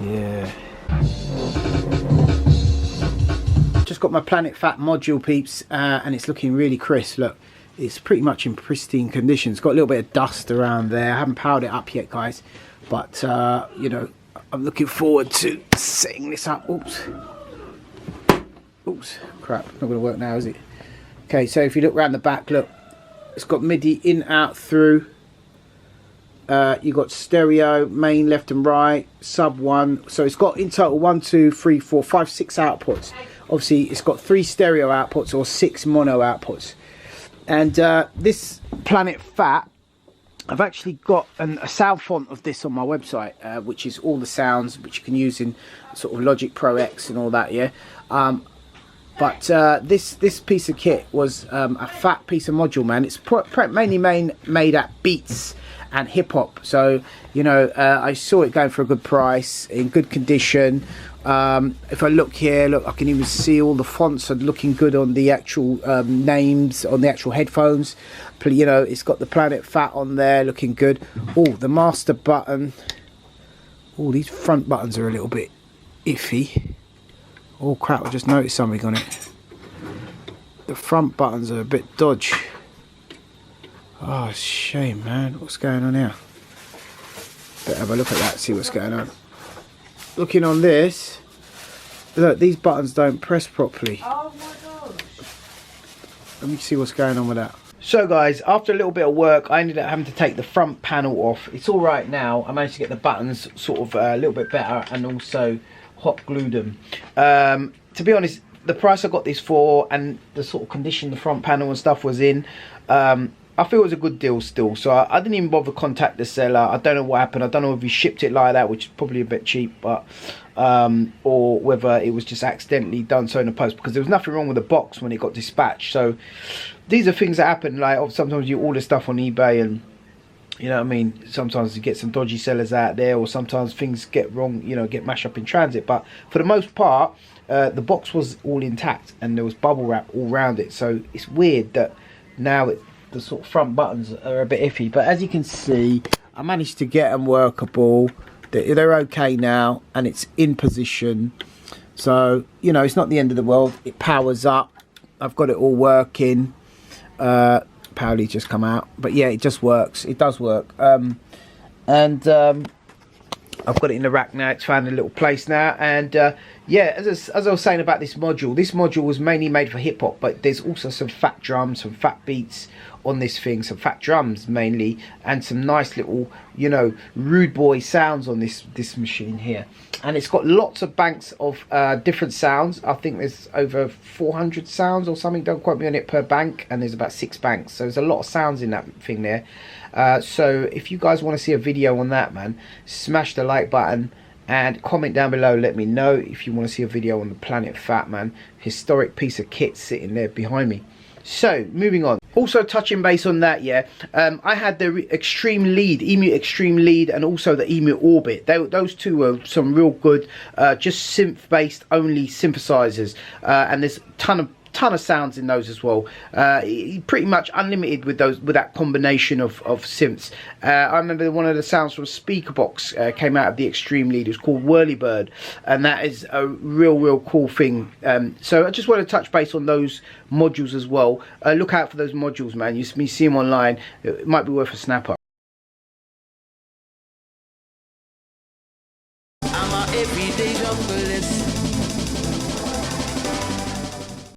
Yeah. Just got my Planet Phat module, peeps, and it's looking really crisp. Look, it's pretty much in pristine condition. It's got a little bit of dust around there. I haven't powered it up yet, guys, but you know, I'm looking forward to setting this up. Oops, crap, not gonna work now, is it? Okay, so if you look around the back, look, it's got MIDI in, out, through. You got stereo, main, left and right, sub 1. So it's got in total 1, 2, 3, 4, 5, 6 outputs. Obviously, it's got 3 stereo outputs or 6 mono outputs. And this Planet Phat, I've actually got a sound font of this on my website, which is all the sounds which you can use in sort of Logic Pro X and all that, yeah. But this piece of kit was a fat piece of module, man. It's mainly made at beats and hip hop. So, you know, I saw it going for a good price, in good condition. If I look here, look, I can even see all the fonts are looking good on the actual names on the actual headphones. You know, it's got the Planet Phat on there, looking good. Oh, the master button. Oh, these front buttons are a little bit iffy. Oh crap, I just noticed something on it. The front buttons are a bit dodgy. Oh, shame, man. What's going on here? Better have a look at that, see what's going on. Looking on this, look, these buttons don't press properly. Oh my gosh. Let me see what's going on with that. So guys, after a little bit of work, I ended up having to take the front panel off. It's all right now. I managed to get the buttons sort of a little bit better and also hot glued them. To be honest, the price I got this for and the sort of condition the front panel and stuff was in, I feel it was a good deal still. So I didn't even bother contact the seller. I don't know what happened. I don't know if he shipped it like that, which is probably a bit cheap, but or whether it was just accidentally done so in the post, because there was nothing wrong with the box when it got dispatched. So these are things that happen. Like, sometimes you order stuff on eBay and, you know what I mean, sometimes you get some dodgy sellers out there, or sometimes things get wrong, you know, get mashed up in transit. But for the most part, the box was all intact and there was bubble wrap all around it. So it's weird that now the sort of front buttons are a bit iffy. But as you can see, I managed to get them workable. They're okay now and it's in position. So, you know, it's not the end of the world. It powers up. I've got it all working. Powerly just come out, but yeah, it just works. It does work. I've got it in the rack now. It's found a little place now. And yeah, as I was saying about this module was mainly made for hip hop, but there's also some fat drums, some fat beats on this thing, some fat drums mainly, and some nice little, you know, rude boy sounds on this machine here. And it's got lots of banks of different sounds. I think there's over 400 sounds or something, don't quote me on it, per bank, and there's about 6 banks, so there's a lot of sounds in that thing there. So if you guys want to see a video on that, man, smash the like button and comment down below. Let me know if you want to see a video on the Planet Phat, man. Historic piece of kit sitting there behind me. So moving on, also touching base on that, yeah, I had the Extreme Lead, EMU Extreme Lead, and also the EMU Orbit. Those two were some real good just synth based only synthesizers, and there's a ton of sounds in those as well. Pretty much unlimited with that combination of synths. I remember one of the sounds from Speakerbox came out of the Extreme Lead. It was called Whirlybird, and that is a real cool thing. So I just want to touch base on those modules as well. Look out for those modules, man. You see them online. It might be worth a snap up. I'm a everyday journalist.